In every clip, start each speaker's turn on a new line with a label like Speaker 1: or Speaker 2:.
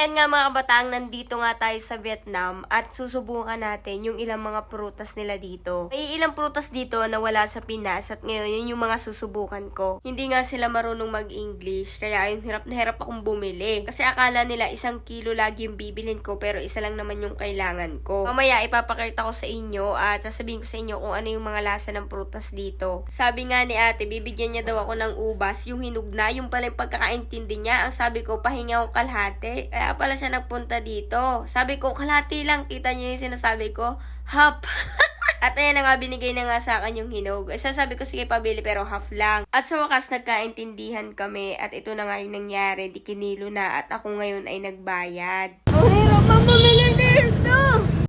Speaker 1: Ayan nga mga kabataan, nandito nga tayo sa Vietnam at susubukan natin yung ilang mga prutas nila dito. May ilang prutas dito na wala sa Pinas at ngayon yun yung mga susubukan ko. Hindi nga sila marunong mag-English kaya yung hirap na hirap akong bumili. Kasi akala nila 1 kilo lagi yung bibilhin ko pero isa lang naman yung kailangan ko. Mamaya ipapakita ko sa inyo at sasabihin ko sa inyo kung ano yung mga lasa ng prutas dito. Sabi nga ni ate, bibigyan niya daw ako ng ubas, yung hinug na, yung pala yung pagkakaintindi niya. Ang sabi ko, pahinga ko kalahati. Kaya pala siya nagpunta dito. Sabi ko, kalahati lang. Kita niyo yung sinasabi ko? Half. At ayan na nga, binigay na nga sa akin yung hinog. Sasabi ko, sige pabili pero half lang. At sa wakas, nagkaintindihan kami. At ito na nga yung nangyari. Di kinilo na at ako ngayon ay nagbayad. Mahirap ang bumili dito!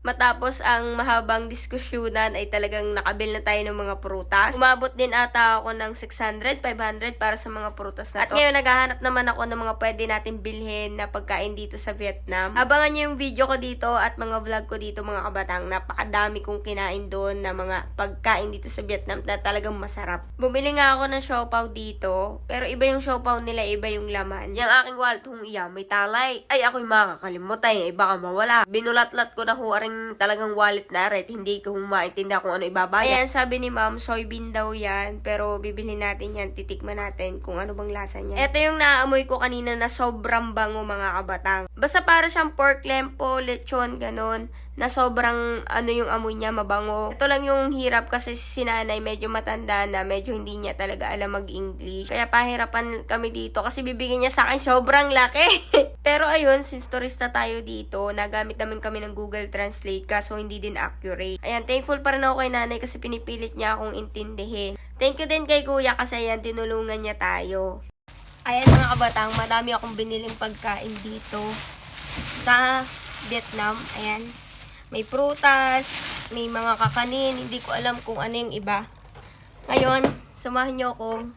Speaker 1: Matapos ang mahabang diskusyonan ay talagang nakabil na tayo ng mga prutas. Umabot din ata ako ng 600, 500 para sa mga prutas na to. At ngayon naghahanap naman ako ng mga pwede natin bilhin na pagkain dito sa Vietnam. Abangan niyo yung video ko dito at mga vlog ko dito mga kabatang. Napakadami kong kinain doon na mga pagkain dito sa Vietnam na talagang masarap. Bumili nga ako ng siopaw dito, pero iba yung siopaw nila, iba yung laman. Yung aking wallet, may talay. Ay, ako'y makakalimutan. Ay, baka mawala. Binulatlat ko na huwaring talagang wallet na red, hindi ko maintindihan kung ano ibabayad. Ayan, sabi ni ma'am, soybean daw yan, pero bibili natin yan, titikman natin kung ano bang lasa niya. Ito yung naamoy ko kanina na sobrang bango mga kabatang. Basta para siyang pork lempo, lechon, ganon, na sobrang ano yung amoy niya, mabango. Ito lang yung hirap kasi si nanay medyo matanda na, medyo hindi niya talaga alam mag-English. Kaya pahirapan kami dito kasi bibigyan niya sa akin sobrang laki. Pero ayun, since turista tayo dito, nagamit namin kami ng Google Translate kaso hindi din accurate. Ayan, thankful pa rin ako kay nanay kasi pinipilit niya akong intindihin. Thank you din kay kuya kasi ayan, tinulungan niya tayo. Ayan mga kabatang, madami akong biniling pagkain dito sa Vietnam. Ayan. May prutas, may mga kakanin, hindi ko alam kung ano yung iba. Ngayon, samahan nyo akong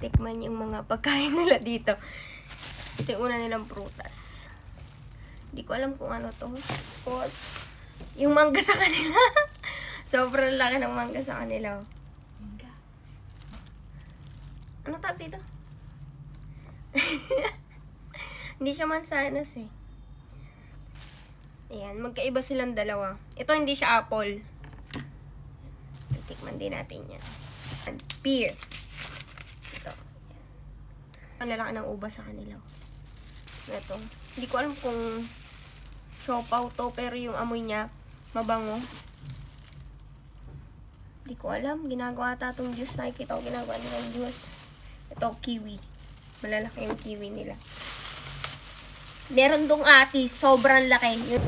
Speaker 1: tikman yung mga pagkain nila dito. Ito yung una nilang prutas. Hindi ko alam kung ano to. Tapos, yung mangga sa kanila. Sobrang laki ng mangga sa kanila. Mangga. Ano tawag dito? Hindi siya mansanas eh. Ayan, magkaiba silang dalawa. Ito hindi siya apple. Tikman din natin yan. And pear. Ito. Ang lalaki ng uba sa kanila. Ito. Hindi ko alam kung siopaw to, pero yung amoy niya, mabango. Hindi ko alam. Ginagawa ata itong juice. Nakikita ko ginagawa nilang juice. Ito, kiwi. Malalaki yung kiwi nila. Meron dong ati, sobrang laki.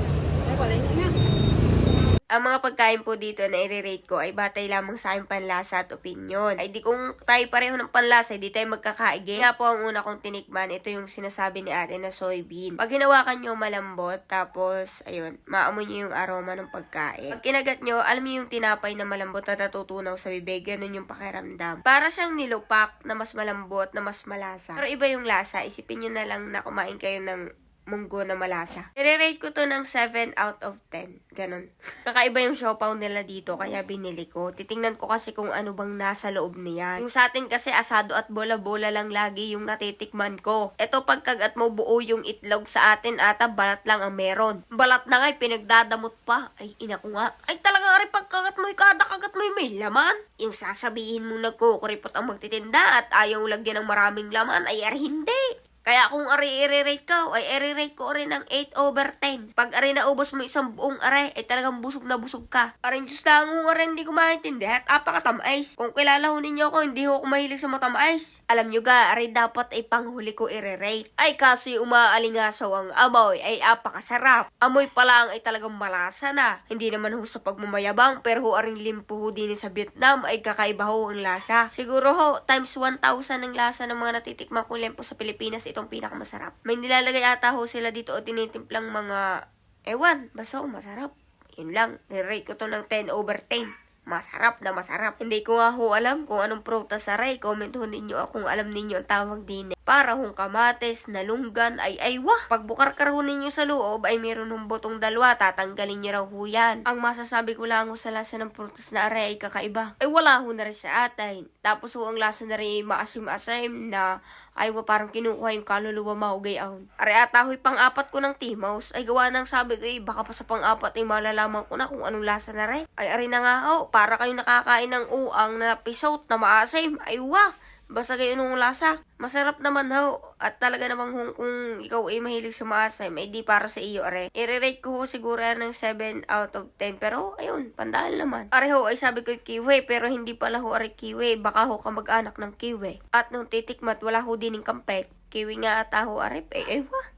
Speaker 1: Ang mga pagkain po dito na i-rate ko ay batay lamang sa aking panlasa at opinion. Ay di kung tayo pareho ng panlasa, di tayo magkakaigay. Kaya po ang una kong tinikman, ito yung sinasabi ni ate na soybean. Pag hinawakan nyo, malambot. Tapos, ayun, maamoy nyo yung aroma ng pagkain. Pag kinagat nyo, alam nyo yung tinapay na malambot na natutunaw sa bibig. Ganun yung pakiramdam. Para siyang nilupak na mas malambot, na mas malasa. Pero iba yung lasa. Isipin nyo na lang na kumain kayo ng munggo na malasa. I-rate ko to ng 7 out of 10. Ganon. Kakaiba yung siopaw nila dito, kaya binili ko. Titingnan ko kasi kung ano bang nasa loob niyan. Yung sa atin kasi asado at bola-bola lang lagi yung natitikman ko. Ito pagkagat mo buo yung itlog, sa atin ata balat lang ang meron. Balat na nga, pinagdadamot pa. Ay, ina ko nga. Ay, talaga rin pagkagat mo, kada kagat mo yung may laman. Yung sasabihin mo nagkukuripot ang magtitinda at ayaw lagyan ng maraming laman, ay hindi. Kaya kung ari i-rate ko, ay i-rate ko rin ng 8 over 10. Pag ari naubos mo isang buong ari, ay talagang busog na busog ka. Aring Diyos lang kung ari hindi ko maintindihan, apakatamais. Kung kilala ho ninyo ako, hindi ho ako mahilig sa matamais. Alam nyo ga, ari dapat ay panghuli ko i-rate. Ay kasi umaalingasaw ang amoy, ay apakasarap. Amoy pa lang ay talagang malasa na. Hindi naman ho sa pagmamayabang, pero ho aring limpo ho din sa Vietnam, ay kakaiba ho ang lasa. Siguro ho, times 1,000 ang lasa ng mga natitikman kong limpo sa Pilipinas, itong pinakamasarap. May nilalagay ata ho sila dito o tinitimplang mga ewan, basta masarap. Yun lang, nirate ko to ng 10 over 10. Masarap na masarap. Hindi ko nga ho alam kung anong prutas aray. Comment ho ninyo kung alam ninyo ang tawag din. para hong kamates, nalunggan, ay wah. Pag bukar-karunin nyo sa loob, ay meron hong botong dalawa, tatanggalin nyo raw ho yan. Ang masasabi ko lang ho sa lasa ng prutas na are ay kakaiba. Ay wala ho na rin sa atin. Tapos ho ang lasa na rin ay maasim-asim na ay wah parang kinukuha yung kaluluwa mahugay ahon. Are ata ho'y pang-apat ko ng Timos, ay gawa ng sabi ko baka pa sa pang-apat ay malalaman ko na kung anong lasa na rin. Ay are na nga ho, para kayong nakakain ng uang na pisot na maasim, ay wah. Basta gayon yung lasa. Masarap naman ho. At talaga namang kung ikaw ay mahilig sa maasim, ay di para sa iyo, are. I-rate ko ho siguro ng 7 out of 10. Pero, ayun, pandaan naman. Are ho, ay sabi ko kiwi, pero hindi pala ho are kiwi. Baka ho kamag-anak ng kiwi. At nung titikmat, wala ho din ng kampek. Kiwi nga ata ho, are. Ay, wah.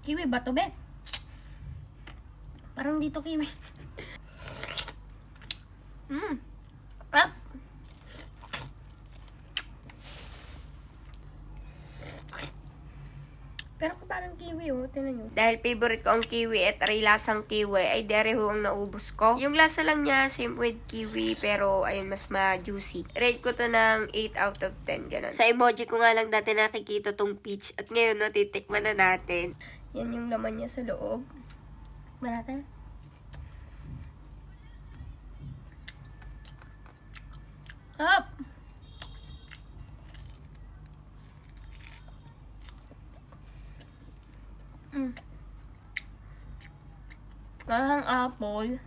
Speaker 1: Kiwi ba to, be? Parang dito kiwi. Ah. Pero parang kiwi tinan nyo. Dahil favorite ko ang kiwi at aray lasang kiwi, ay dere ho ang naubos ko. Yung lasa lang niya, same with kiwi, pero ayun, mas ma-juicy. Rate ko to ng 8 out of 10, ganun. Sa emoji ko nga lang dati nakikita tong peach, at ngayon natitikman na natin. Yan yung laman niya sa loob. Tikman natin. Up! Lasang apple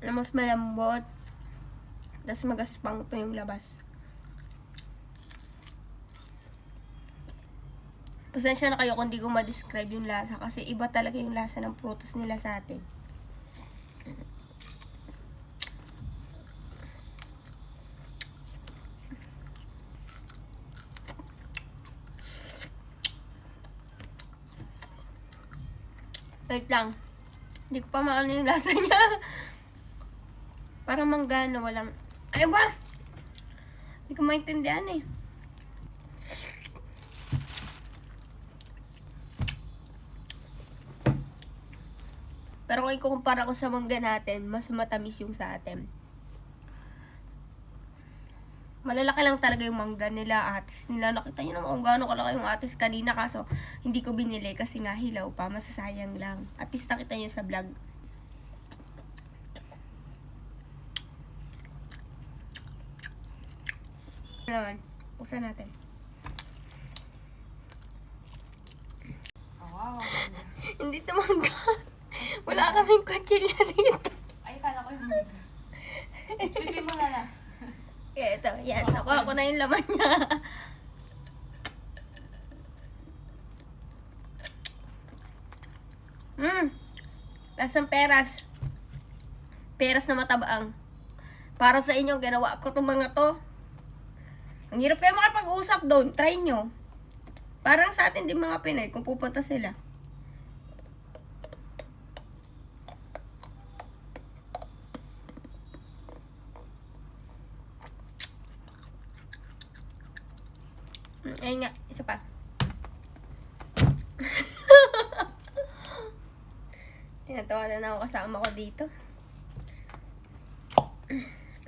Speaker 1: na mas malambot, tapos magaspang to yung labas. Pasensya na kayo kung di ko ma-describe yung lasa kasi iba talaga yung lasa ng prutas nila sa atin. Wait lang. Hindi ko pa maano yung lasa niya. Parang mangga na walang... Ay, wah! Hindi ko maintindihan eh. Pero kung ikukumpara ko sa mangga natin, mas matamis yung sa atin. Malalaki lang talaga yung mangga nila, atis nila. Nakita nyo naman kung gaano kalaki yung atis kanina, kaso hindi ko binili kasi nga hilaw pa, masasayang lang. At least nakita nyo sa vlog. Naman, buksan natin.
Speaker 2: Wow.
Speaker 1: Hindi ito mangga. Wala kaming kutsilyo dito.
Speaker 2: Ay, kala ko yung mangga. Sipin mo na lang.
Speaker 1: Ito, yan. Nakuha ko na yung laman niya. Lasang peras. Peras na matabaang. Para sa inyo, ginawa ko itong mga to. Ang hirap kayo makapag-usap doon. Try nyo. Parang sa atin din mga Pinoy, kung pupunta sila. Ayun nga, isa pa. Tinatawanan na ako kasama ko dito.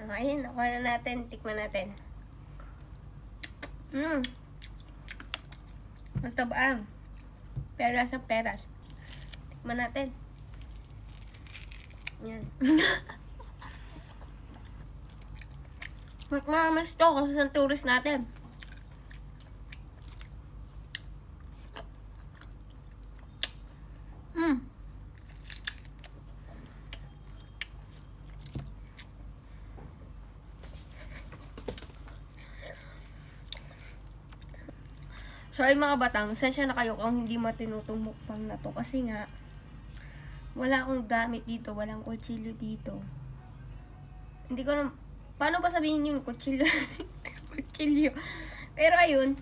Speaker 1: Ayun, nakuha na natin. Tikman natin. Ang tabaan. Peras sa peras. Tikman natin. Yan. Mas to kasi sa tourist natin. So ay mga batang, sensya na kayo kung hindi matinutong mukbang na to kasi nga wala akong gamit dito, walang kutsilyo dito. Hindi ko na paano ba sabihin yung kutsilyo? Kutsilyo. Pero ayun,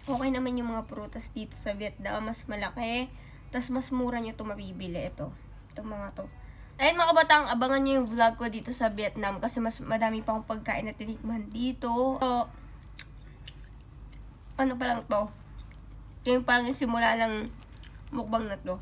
Speaker 1: okay naman yung mga prutas dito sa Vietnam, mas malaki, tas mas mura nyo ito mabibili ito. Itong mga to. Ayun mga batang, abangan nyo yung vlog ko dito sa Vietnam kasi mas madami pang pagkain na tinikman dito. So, ano pa lang to? Ito yung parang simula ng mukbang na to.